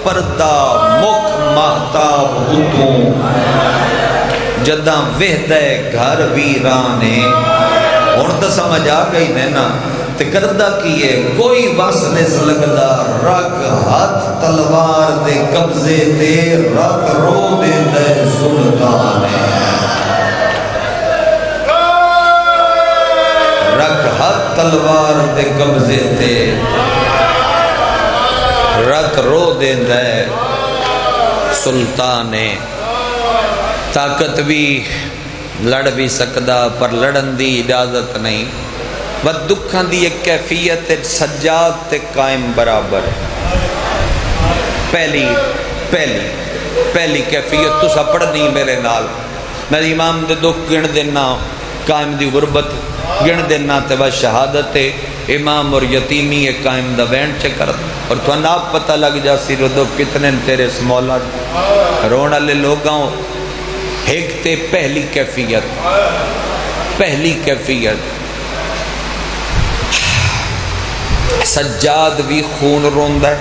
پردہ مکھ مہتاب اتوں جداں وہدے گھر ویرانے ہن تو سمجھ آ گئی نا تے کردہ کیے کوئی بس نس لگدا رگ ہاتھ تلوار دے قبضے تے رگ رو دے دے سلطانے رگ ہاتھ تلوار دے قبضے تے رگ رو دے دے سلطانے طاقت بھی لڑ بھی سکدا پر لڑن دی اجازت نہیں و دکھاں دی ایک کیفیت سجاد تے قائم برابر پہلی کیفیت تو سا پڑھ نہیں میرے نال میں امام دے دکھ گن دینا قائم دی غربت گن دینا تے وہ شہادت امام اور یتیمی ایک قائم دا وین چکر اور تو ناب پتہ لگ جا سی ردو کتنے تیرے اس مولا رونا لے لوگاں ایک تے پہلی کیفیت سجاد بھی خون روندہ ہے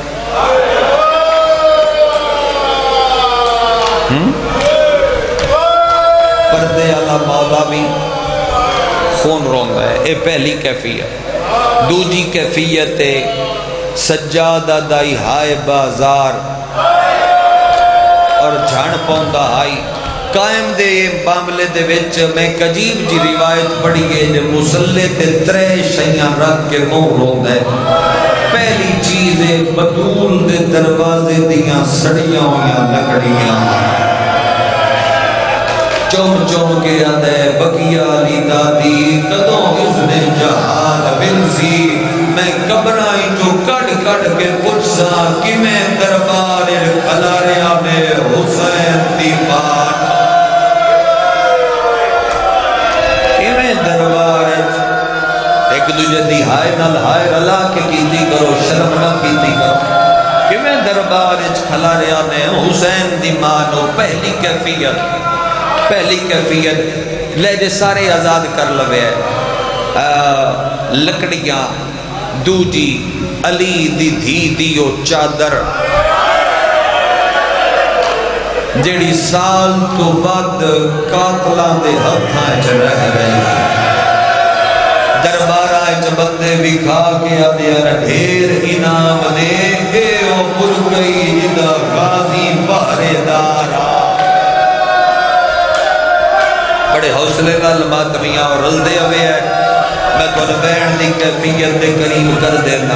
پردے اللہ مولا بھی خون روندہ ہے یہ پہلی کیفیت دوجی کیفیت سجادہ دائی ہائے بازار اور جھان پوندا آئی قائم دے معاملے دے وچ میں عجیب جی روایت پڑھی ہے جو مسلح تے ترے شیاں رکھ کے منہ روندا ہے پہلی چیز ہے بدول دے دروازے دیاں سڑیاں ہویاں لکڑیاں چوم کے آتا ہے بقیہ علی دادی کدوں اس نے جہان بنسی میں قبرائی جو کڑ کے پچھسا کہ میں دربار خلاریاں میں حسین دی بات دربار ایک دوجہ دی ہائے نال ہائے رلا کے کیتی کرو شرم نہ کیتی کرو کہ میں دربار کھلاریاں نے حسین دی مانو پہلی کیفیت لے جے سارے آزاد کر لوے لکڑیاں دوجی علی دی دھی دیو چادر جیڑی سال تو بعد قاتلاں دے ہتھاں چ رہ رہی درباراں وچ بندے بھی کھا کے آدیا ڈھیر انعام دے اے او پر گئی جدا غازی پہرے دارا بڑے حوصلے نال ماتمیاں اور رلدے ہوئے ہیں میں تو بہن دی کیفیت دے قریب کر دینا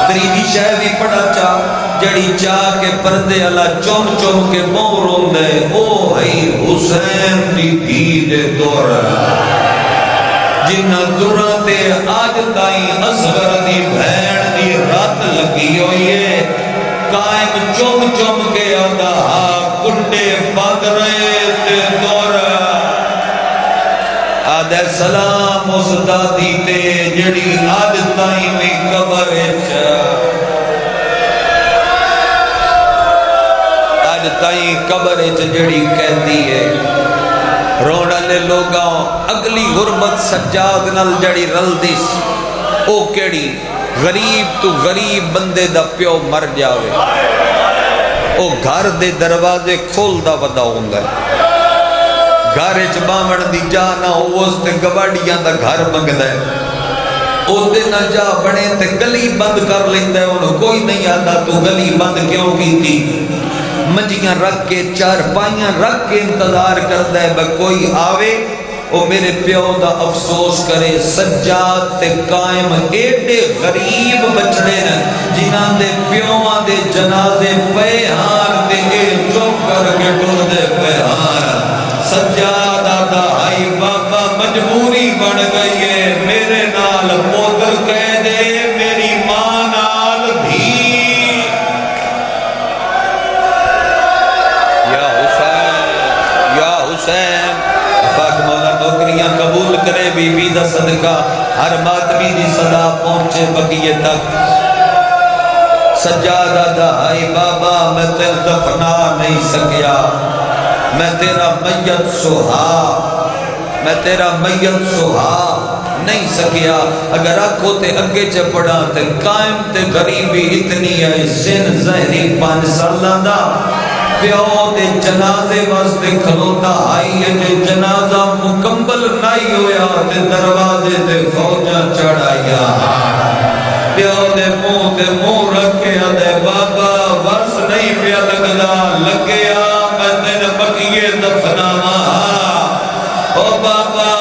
تریجی شے بھی پڑھا چاہ جڑی چاہ کے پردے اللہ چوم کے منہ روندے او ہے حسین دی دھی دے دور جنہ دورہ تے آج تائیں اصغر دی بہن دی رات لگی ہوئی ہے قائم چوم کے آدھا کنڈے بند رہے تے دور آدھے سلام اس دادی تے جڑی آج تائیں میں قبر تائیں قبر جڑی کہتی ہے رونا لے لوگاں اگلی غربت سجاد نال جڑی رل دیس او کیڑی غریب تو غریب بندے دا پیو مر جاوے او گھر دے دروازے کھول دا ودا ہوندا ہے گھر وچ بامن دی جا نہ ہو اس تے گواڈیاں دا گھر منگدا ہے او تے نہ جا بنے تے گلی بند کر لیندا ہے انہوں کوئی نہیں آتا تو گلی بند کیوں کیتی منجیاں رکھ کے چار پائیاں رکھ کے انتظار کرتا ہے بھئی کوئی آوے او میرے پیو دا افسوس کرے سجاد تے قائم ایڈے غریب بچڑے نا جنہاں دے پیوان دے جنازے پیہان تے اے چوک کر کے ڈور دے پیہان سجاد آدھا آئی بابا مجبوری بڑھ گئی ہے میرے نال پودر کہہ دے میری ماں نال بھی فاق مولا نوکریاں قبول کرے بی بی دا صدقہ ہر مادمی دی صدا پہنچے بقیے تک سجادہ دا آئی بابا میں تیر دفنا نہیں سکیا میں تیرا میت سہا میں تیرا میت سہا نہیں سکیا اگر آنکھوں تے اگے چپڑا تے قائم تے غریبی اتنی ہے سن زہری 5 سالہ دا پیو دے جنازے واسطے کھلوتا آئی ہے کہ جنازہ مکمل نہیں ہویا تے دروازے تے فوجاں چڑھایا پیو دے منہ رکھے دے بابا ورس نہیں پیا لگدا لگیا میں تین بقیے دفناوا او بابا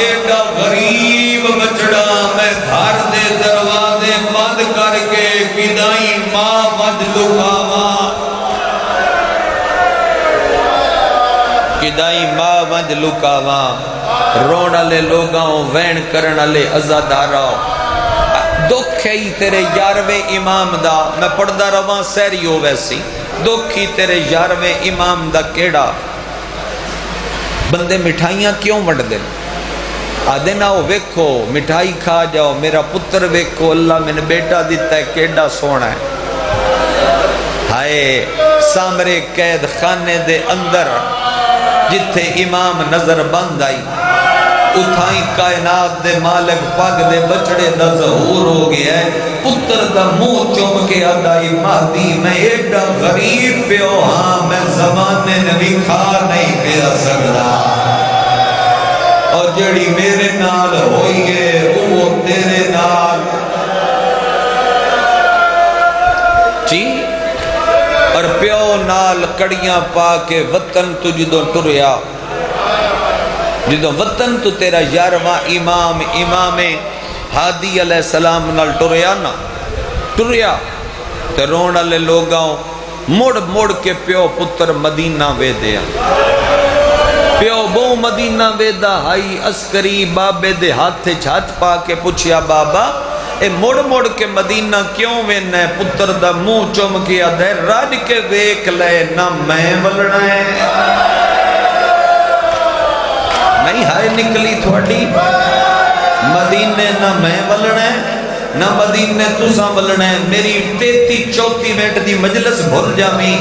ایڈا غریب بچڑا میں گھر دے دروازے بند کر کے کدائی ماں وج لکاواں کدائی ماں وج لکاواں رون والے لوگاں وین کرن والے عزاداراں دکھ ہی تیرے 11ویں امام دا میں پڑھدا رواں سہری ہو ویسی دکھ ہی تیرے 11ویں امام دا کیڑا بندے مٹھائیاں کیوں وڈ دے آدھے نہ ہو ویکھو مٹھائی کھا جاؤ میرا پتر ویکھو اللہ میں نے بیٹا دیتا ہے کیڑا سونا ہے ہائے سامرے قید خانے دے اندر جتھے امام نظر بند آئی اتھائی کائنات دے مالک پاک دے بچڑے دا ظہور ہو گیا ہے پتر دا منہ چوم کے آدائی مہدی میں ایڈا غریب پیو ہاں میں زمانے نبی کھا نہیں پیا سکتا اور جڑی میرے نال ہوئی ہے وہ تیرے نال جی اور پیو نال کڑیاں پا کے وطن تجھدوں ٹریا جدو وطن تو تیرا 11واں امام ہادی علیہ السلام نال ٹریا نا ٹریا تے رون والے لوگاں مڑ کے پیو پتر مدینہ وے دیا پیو بو مدینہ وے دا ہائی عسکری بابے دے ہاتھ چھات پا کے پوچھیا بابا اے مڑ کے مدینہ کیوں وینا ہے پتر دا منہ چوم کے آدھے رج کے ویک لے نہ میں ولنا ہے نہیں ہائے نکلی تھوڑی مدینے نہ میں ولنا ہے نہ مدینے تساں ولنا ہے میری 33-34 منٹ دی مجلس بھول جامی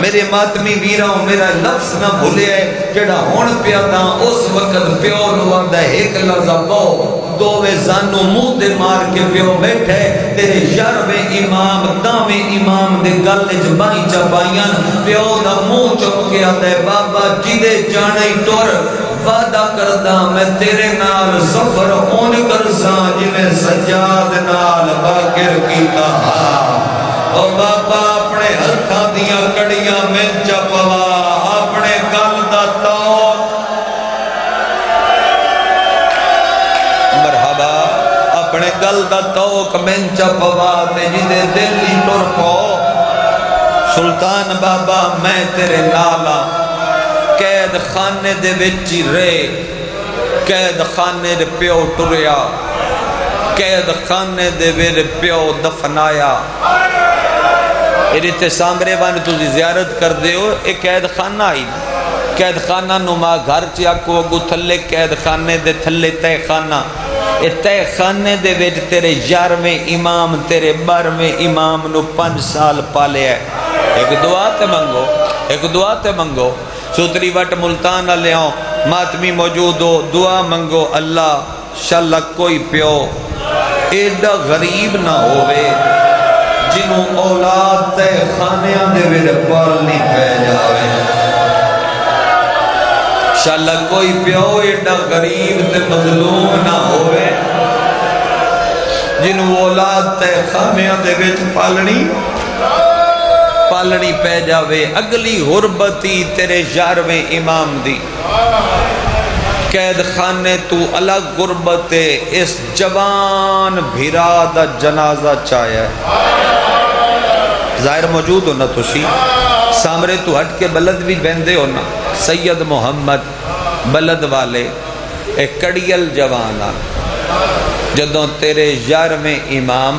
میرے ماتمی ویراں میرا لفظ نہ بھولے ہے جڑا ہون پیا تاں اس وقت پیو نو آندا ہے ایک لفظ بو دووے زانو منہ دے مار کے پیو بیٹھے تیرے 11ویں امام 10ویں امام دے گل وچ بائی چپائیاں پیو دا منہ چپ کے آندا ہے بابا جدے جانے ٹر وعدہ کردہ میں تیرے نال سفر اون کرساں جنہیں سجاد نال باکر کیتا او بابا اپنے ہتھاں دیاں کڑیاں میں چپوا اپنے گل دا توق مرحبا اپنے گل دا توق میں چپوا تے جدے دل ہی ٹر پو سلطان بابا میں تیرے نالا قید خانے دے وچی رے قید خانے دے پیو ٹریا قید خانے دے ویر پیو دفنایا تے سامرے وان تجھے زیارت کر دے ہو ایک قید خانہ آئی قید خانہ نو ماں گھر چاکو اگو تھلے قید خانے دے تھلے تے خانہ تے خانے دے ویج تیرے 11ویں امام تیرے 12ویں امام نو 5 سال پالے ہے ایک دعا تے منگو سوتری وٹ ملتان لے آؤں ماتمی موجود ہو دعا منگو اللہ شاللہ کوئی پیو ایڈا غریب نہ ہوئے جنہوں اولاد تے خانیاں دے ویڈ پالنی پہ جاوے شاللہ کوئی پیو ایڈا غریب تے مظلوم نہ ہوئے جنہوں اولاد تے خانیاں دے ویڈ پالنی پہ جاوے اگلی غربتی تیرے 11ویں امام دی قید خانے تو الگ غربت اس جوان بھیرا دا جنازہ چاہیا ہے ظاہر موجود ہونا تسی سامرے تو ہٹ کے بلد بھی بندے ہونا سید محمد بلد والے ایک کڑیل جوانا جدوں تیرے 11ویں امام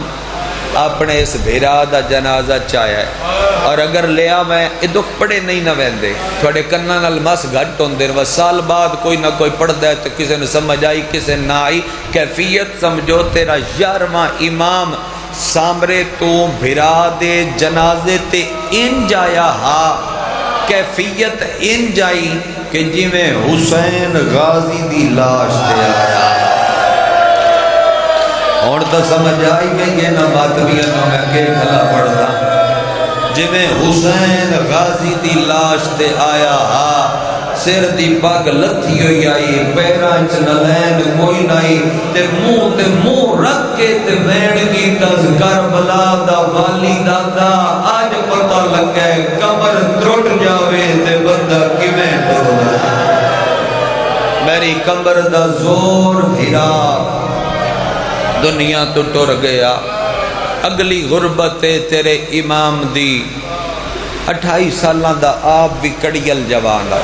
اپنے اس بھیرا دا جنازہ چاہیا ہے اور اگر لیا میں دکھ پڑے نہیں نہ ویندے تھوڑے کنہ نال مس گھٹ ہوندے و سال بعد کوئی نہ کوئی پڑھ دے تو کسی نے سمجھ آئی کسی نہ آئی کیفیت سمجھو تیرا 11واں امام سامرے تو بھرا دے جنازے تے ان جایا ہا کیفیت ان جائی کہ جی میں حسین غازی دی لاش تے آیا اور تو سمجھ آئی گئی ہے نا ماتمیاں نو میں کہ کھلا پڑھتا جی میں حسین غازی دی لاش تے آیا سر دی پاگ لتھی ہوئی آئی پیران چ نلین کوئی نائی تے منہ رکھ کے تے وین کی تز کربلا دا والی دادا آج پتہ لگ گئے کمر ترٹ جاوے تے بندہ کیویں ٹردا میری کمر دا زور بھرا دنیا تو ٹر گیا اگلی غربت تیرے امام دی 28 سالاں دا آپ بھی کڑیل جوان آئی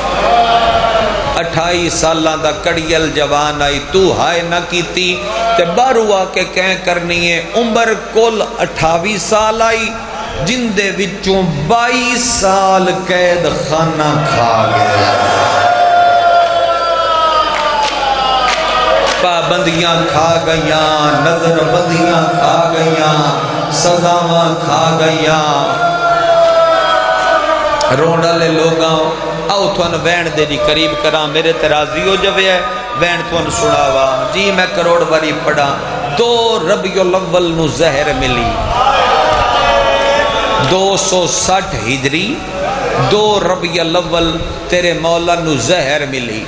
28 سالاں دا کڑیل جوان آئی تو ہائے نہ کیتی تے بارو آ کے کہیں کرنی ہے عمر کل 28 سال آئی جن دے وچوں 22 سال قید خانہ کھا گیا پابندیاں کھا گئیاں نظر بندیاں کھا گئیاں سزاواں کھا گئیاں روڑ لے لوگاں آؤ تھوان وین دے جی قریب کراں میرے ترازی ہو جوے ہے وین تھوان سناوا جی میں کروڑ باری پڑھا 2 ربیع الاول نو زہر ملی 260 ہجری 2 ربیع الاول تیرے مولا نو زہر ملی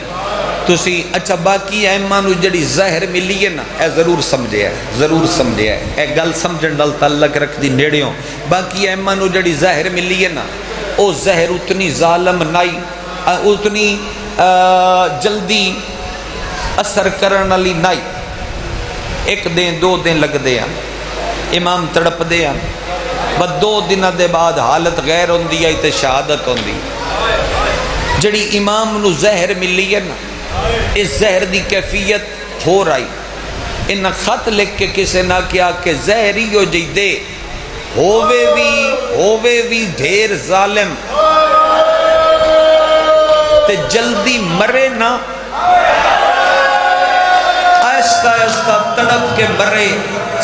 تسی اچھا باقی ایمہ نو جڑی زہر ملی ہے نا اے ضرور سمجھے ہے اے گل سمجھن ڈال تعلق رکھ دی نیڑیوں باقی ایمہ نو جڑی زہر ملی ہے نا او زہر اتنی ظالم نائی اتنی جلدی اثر کرن علی نائی 1 دن 2 دن لگ دے ہیں امام تڑپ دے ہیں بس 2 دنہ دے بعد حالت غیر ہوندی آئی تے شہادت ہوندی جڑی امام نو زہر ملی ہے نا اس زہر دی کیفیت ہو رہی انہا خط لکھ کے کسے نہ کیا کہ زہری ہو جی دے ہووے بھی ڈھیر ظالم تے جلدی مرے نا آہستہ آہستہ تڑپ کے مرے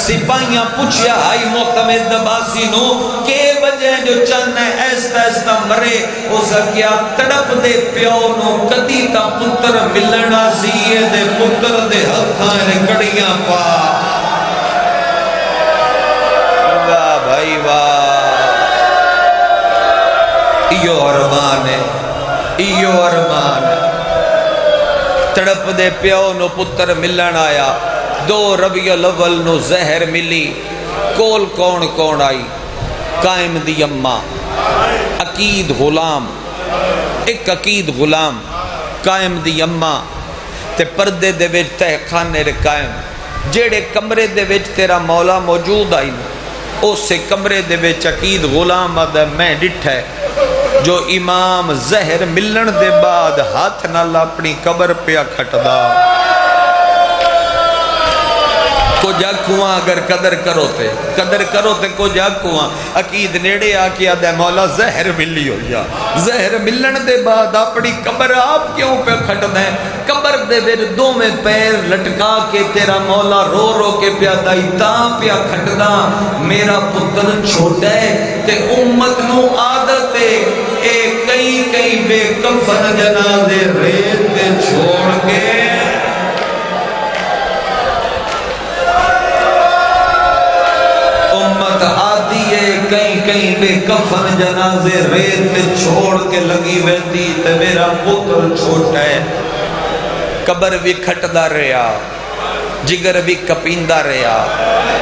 سپاہیاں پوچھیا آئی معتمد باسی نو کہ وجہ جو چند ہے ایستا ایستا مرے ہو سکیا تڑپ دے پیو نو کدی تا پتر ملنا سیئے دے پتر دے ہتھاں نے کڑیاں پا واہ بھائی واہ ایو ارمان ہے تڑپ دے پیو نو پتر ملن آیا 2 ربیع الاول نو زہر ملی کول کون آئی قائم دی اماں عقید غلام ایک عقید غلام قائم دی اماں تے پردے دے وچ تہ خانے رے قائم جیڑے کمرے دے وچ تیرا مولا موجود آئی اسے کمرے دے وچ عقید غلام آدھا میں ڈٹھا ہے جو امام زہر ملن دے بعد ہاتھ نال اپنی قبر پہ کھٹدا کو جا کھواں اگر قدر کرو تے کو جا کھواں عقید نیڑے آکے آدھا مولا زہر ملی ہو یا زہر ملن دے بعد اپنی قبر آپ کیوں پہ کھٹ دیں قبر دے ویر 2 میں پیر لٹکا کے تیرا مولا رو کے پیا دائی تاں پیا کھٹ دا میرا پتر چھوٹا ہے تے امت نو عادت ہے اے کئی بے کفن جنازے ریت تے چھوڑ کے کئی بے کفن جنازے ریت پہ چھوڑ کے لگی ویندی تے میرا پتر چھوٹا ہے قبر بھی کھٹدا رہا جگر بھی کپیندا رہا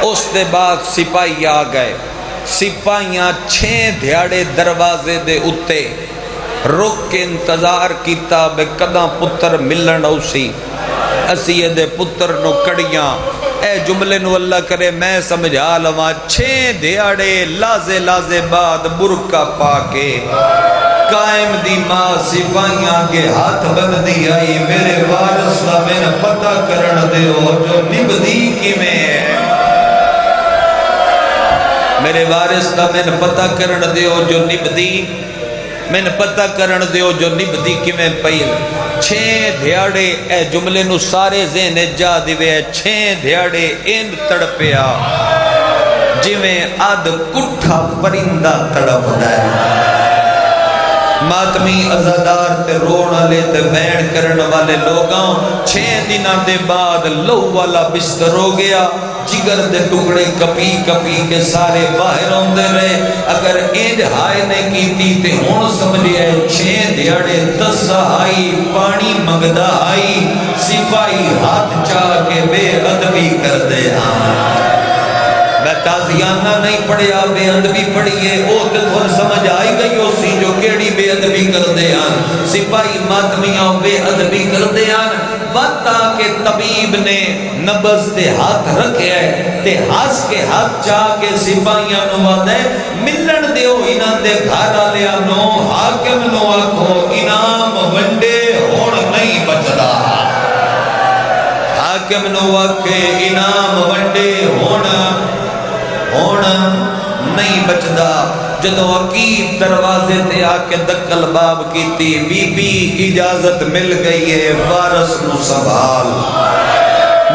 اس دے بعد سپاہی آ گئے سپاہیاں 6 دھیاڑے دروازے دے اتے رک کے انتظار کیتا بے کداں پتر ملن اوسی اسی دے پتر نو کڑیاں اے جملے نو اللہ کرے میں سمجھا لواں 6 دھیاڑے لازے بعد برکا پا کے قائم دی ماں سپاہیاں کے ہاتھ بندی آئی میرے وارث دا میں نے پتہ کرن دے ہو جو نبدی کی میں ہے میرے وارث دا میں نے پتہ کرن دے ہو جو نبدی میں نے پتہ کرن دے ہو جو نبدی کی میں پہل 6 دھیاڑے اے جملے نو سارے ذہن جا دیوے 6 دھیاڑے ان تڑپیا جی میں آدھ کٹھا پرندہ تڑپ دائے ماتمی ازادار تے روڑ والے تے وین کرن والے لوگاں 6 دنوں دے بعد لہو والا بستر ہو گیا، جگر دے ٹکڑے کپی کپی کے سارے باہر آندے رہے۔ اگر اینج ہائے نے کیتی تے ہن سمجھے 6 دیہڑے 10 آئی پانی منگدا آئی، سپاہی ہاتھ چاہ کے بے ادبی کر دے ہاں۔ میں تازیانہ نہیں پڑھیا، بے ادبی پڑھیے، او تے تھوڑ سمجھ آئی گئی ہو سی جو کیڑی بے ادبی کر دے ہیں۔ سپاہی ماتمیاں بے ادبی کر دے ہیں، وقتا کہ طبیب نے نبض تے ہاتھ رکھے ہے تے ہاس کے ہاتھ چاہ کے سپاہیاں نو وعدے ملن دیو انہاں دے گھر والےاں نو، حاکم نو آکھو انعام ونڈے ہن نہیں بچدا، حاکم نو آکھے انعام ونڈے ہون نہیں بچدا۔ جدو عقید دروازے تے آ کے دکل باب کیتی، بی بی اجازت مل گئی ہے وارث نو سنبھال۔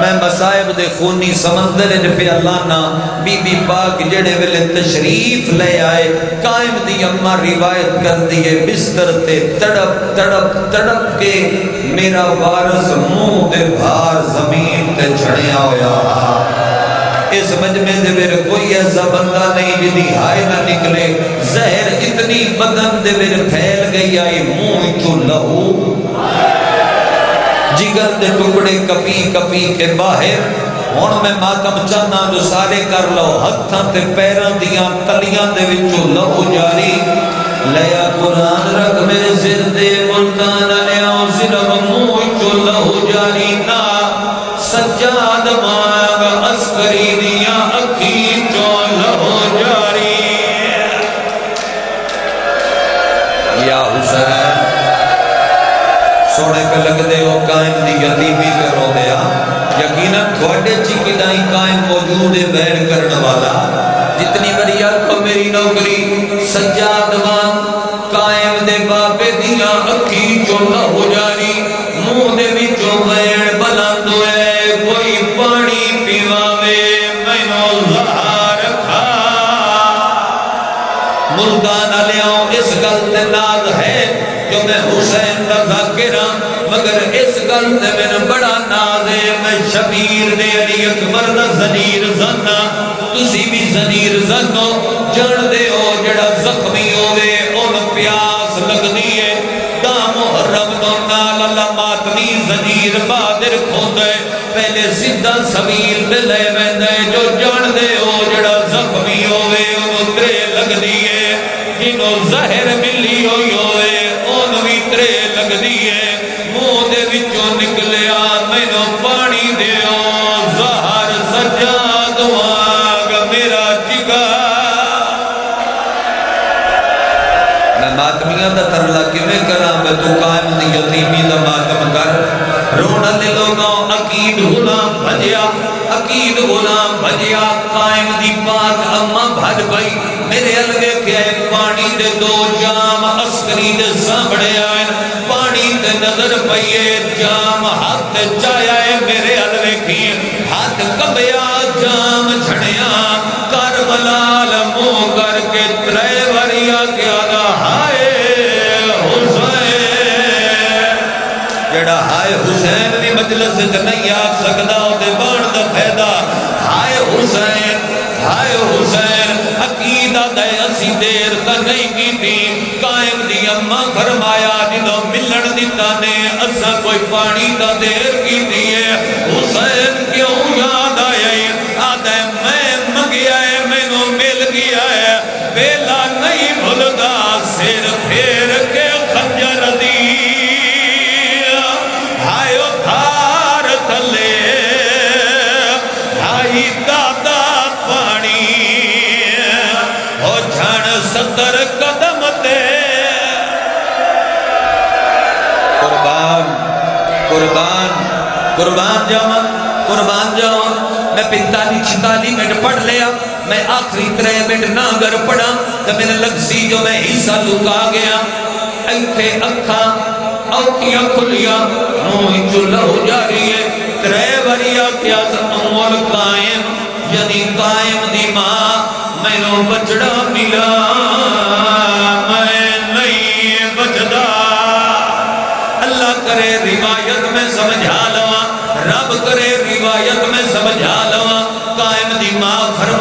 میں مصائب دے خونی سمندر پہ لانا، بی بی پاک جڑے ویلے تشریف لے آئے، قائم دی اماں روایت کر دیے بستر تے تڑپ تڑپ تڑپ کے میرا وارث منہ دے بھار زمین تے چڑھیا ہویا۔ اس مجمع دے میرے کوئی ایسا بندہ نہیں جدی ہائے نہ نکلے، زہر اتنی بدن دے میرے پھیل گئی آئی، منہ تو لہو جگر دے ٹکڑے کپی کپی کے باہر۔ ہن میں ماتم چاہنا جو سارے کر لو، ہتھاں تے پیراں دیاں تلیاں دے وچوں لہو جاری۔ لیا قرآن رکھ میرے سر دے ملتان لیا صرف منہ تو لہو جاری نہ، سجاد مانگ عسکری دیاں اکھی تو لہو جاری۔ یا حسین سونے پہ لگ دے ہو قائم دی یتیمی پہ رو دیا، یقیناً تھوڑے چی کدائی قائم موجود ہے بین کرنے والا۔ جتنی بڑی کو میری نوکری سجاد ماں قائم دے باپے دیاں اکھی جو لہو جاری، منہ دے وچوں بین بلند ہوئے کوئی پانی پیواوے مینو زہار کھا۔ ملتان علیہوں اس گل تے ناز ہے جو میں حسین دا ذاکرہ، مگر اس گل تے میں بڑا ناز ہے میں شبیر دے علی اکبر دا زنیر زنہ، تسی بھی زنیر زنو جان دے ہو جڑا زخمی ہوئے ان پیاس لگ دیئے، دا محرم نو نال اللہ ماتمی زنیر بادر کھوندے، پہلے زدہ سویل دے لے ویندے جو جان دے ہو جڑا زخمی ہوئے ان ترے لگ دیئے، جنہوں زہر ملی ہوئے ان بھی ترے لگ دیئے، منہ دے وچوں نکلیا مینوں پانی دیو زہر سجاد وانگ میرا جگہ۔ میں ماتمیاں دا ترلا کیویں کراں، میں تو قائم دی یتیمی دا ماتم کر۔ رونا دے لوگوں عقید غلام بھجیا، عقید غلام بھجیا، قائم دی پاک اماں بھج گئی، میرے الوے کے پانی دے 2 جام عسکری دے سامنے آئے، پانی تے نظر پئیے جام ہاتھ چایا ہے میرے الوے کی، ہاتھ کبیا جام چھڑیا، کربلال منہ کر کے ترے وریا کیا دا ہائے حسین، جڑا ہائے حسین بھی مجلس نہیں آ سکدا دے بان دا فائدہ، ہائے حسین ہائے حسین۔ عقیدہ دے اسی دیر تا نہیں کی تھی، قائم دی اماں فرمایا جدو ملن دیتا نے اسا کوئی پانی دا دیر کی دیئے، حسین کیوں یاد آئے آدھے میں مگیا ہے مینوں مل گیا ہے، ویلا نہیں بھلدا سر پھیر کے خنجر دی، ہائے اتھار تھلے ہائی دادا پانی، ہو جھان 70 قدم تے قربان جاؤں میں 45-46 منٹ پڑھ لیا، میں آخری 3 منٹ نہ اگر پڑھا تو میں نے لگ سی جو میں حصہ لکا گیا، ایتھے اکھا اوکیاں کھلیا نوئی چلہ ہو جاری ہے، 3 وریا کیا سنمول قائم، یعنی قائم دی ماں میں نو بچڑا ملا، میں نہیں بچ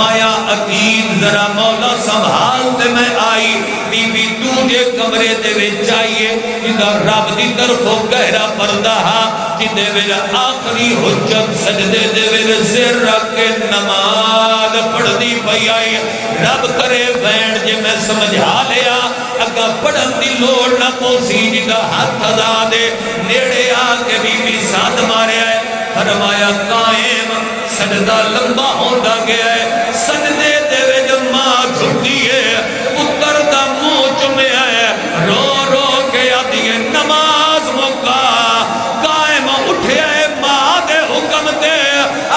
فرمایا عقید ذرا مولا سنبھال تے میں آئی بی بی تو جے کمرے دے وچ آئیے جدا رب دی طرفوں گہرا پردہ جدے وچ آخری حجت سجدے دے وچ سر رکھ کے نماز پڑھدی پئی آئی رب کرے بین جے میں سمجھا لیا اگا پڑھن دی لوڑ نہ پوسی جدا ہاتھ ادا دے نیڑے آ کے بی بی ساتھ مارے آئے فرمایا قائم سجدہ لمبا ہوندہ گیا ہے سجدے دے وچ ماں جھٹی ہے پتر دا منہ چومے ہے رو رو کے آدھی نماز مکا قائم اٹھے ہے ماں دے حکم تے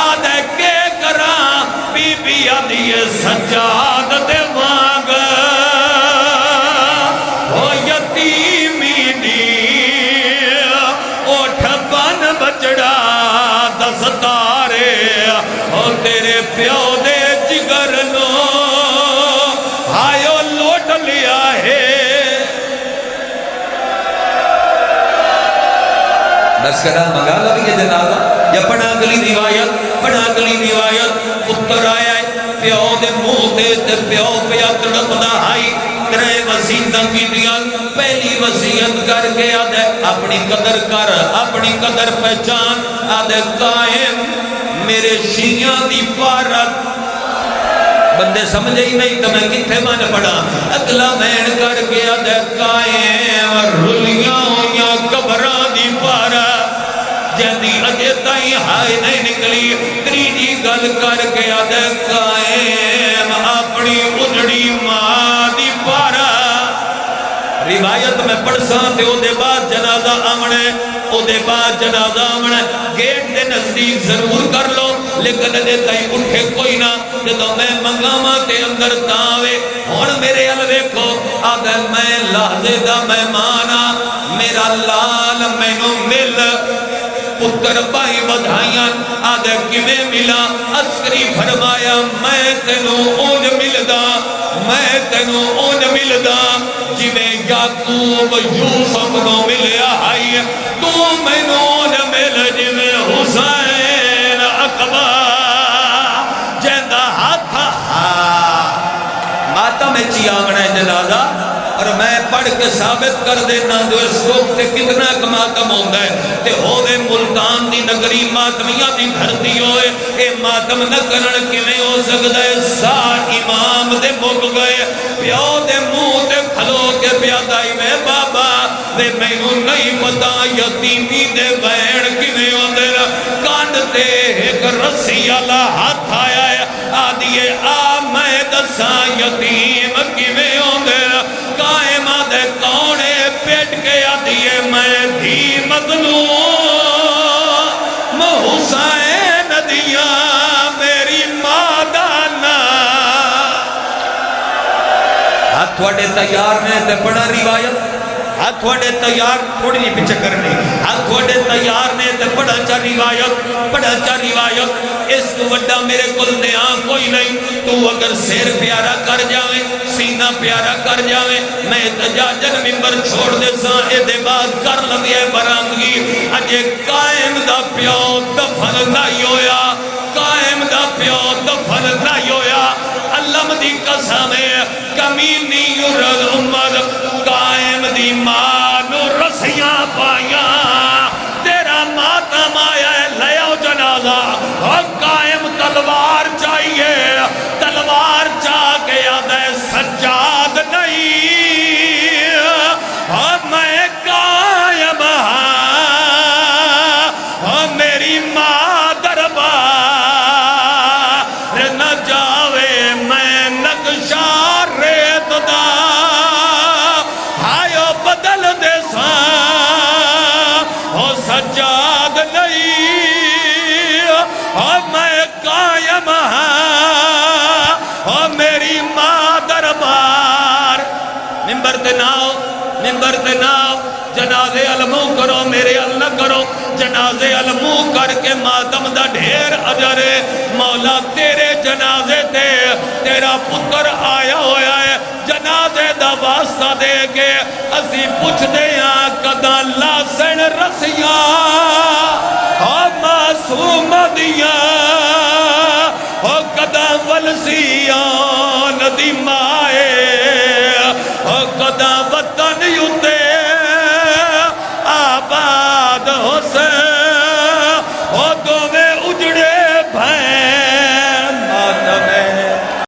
آدھے کے کراں بی بی آدھی سجاد دے وانگ او یتیمی دی اٹھ بن بچڑا دستارے اور تیرے پیو دے جگر نو آئیو لوٹ لیا ہے بس کرا مگا لگی ہے جنازہ یا پڑھا اگلی روایت پتر آیا ہے پیو دے منہ تے پیو پیا تڑپدا آئی ترے وسیعتاں کیتیاں پہلی وصیت کر کے آدھے اپنی قدر کر اپنی قدر پہچان آدھے قائم میرے شیعہ دی پارت بندے سمجھے ہی نہیں تو میں کتھے من پڑا اگلا مین کر کے آدھے قائم رلیاں ہویاں قبران دی پارت جہدی اجے تائیں ہائے نہیں نکلی تریجی گل کر کے آدھے قائم اپنی اجڑی ماں دی پارت روایت میں پڑھساں تے او دے بعد جنازہ آمنے گیٹ دے نزدیک ضرور کر لو لیکن دے تائی اٹھے کوئی نہ جدو میں منگاما تے اندر تاوے ہون میرے علوے کو آدھے میں لحظے دا مہمانا میرا لال میں نو مل پتر بائی بدھائیاں آدھے کمیں ملا عسکری فرمایا میں تینوں اون ملدا جی میں یعقوب یوسف نو ملیا آئی تو میں اون مل جی میں حسین اقبا جیندہ ہاتھ ماتا میں چیامنا ہے جنازہ اور میں پڑھ کے ثابت کر دینا جو اس وقت کتنا ایک ماتم ہوندہ ہے تے ہوئے ملتان دی نگری ماتمیاں دی دھرتی ہوئے اے ماتم نہ کرن کیویں ہو سکتا ہے سار امام دے مک گئے پیو دے منہ تے کھلو کے پیادائی میں بابا دے مینوں نہیں پتا یتیمی دے بین کیویں ہوندے کانڈ تے ایک رسی والا ہاتھ آیا ہے آدھیے آ میں دساں یتیم کیویں ہوندے قائم آدھے کونے پیٹ کے آدھیے میں دھی مظلوم حسین دیا میری مادانا ہاتھ تھوڑے تیار نے تے پڑھا روایت ہاتھ تھوڑے تیار تھوڑی نہیں پیچھے کرنی ہاتھ تھوڑے تیار نے تے پڑھا چا روایت اس تو وڈا میرے کل دیاں کوئی نہیں تو اگر سیر پیارا کر جاویں سینہ پیارا کر جاویں میں تجاجن ممبر چھوڑ دے ساں اے دے بعد کر لگے برامگی اجے قائم دا پیو دفن نہیں ہویا قائم دا پیو دفن نہیں ہویا علم دی قسم کمینی یرد امت قائم دی مانو رسیاں پائیاں تیرا ماتم آیا ہے لیاؤ جنازہ اور قائم تلوار چاہیے تلوار چاہ کے آدھے سجاد نہیں اور میں قائم اور میری ماں دربار نہ جاوے میں نقشہ ریت دا آئیو بدل دے سا اور سجاد نہیں اور میں قائم اور میری ماں دربار ممبر تے ناؤ جنازے علمو کرو میرے اللہ کرو جنازے علمو کر کے ماتم دا ڈھیر اجر مولا تیرے جنازے تے تیرا پتر آیا ہویا ہے جنازے دا واسطہ دے کے اسی پوچھ دے ہاں کدا لاسن رسیاں اور معصوم دیاں اور کدا ولسیان دی مائے کدا وطن یوتے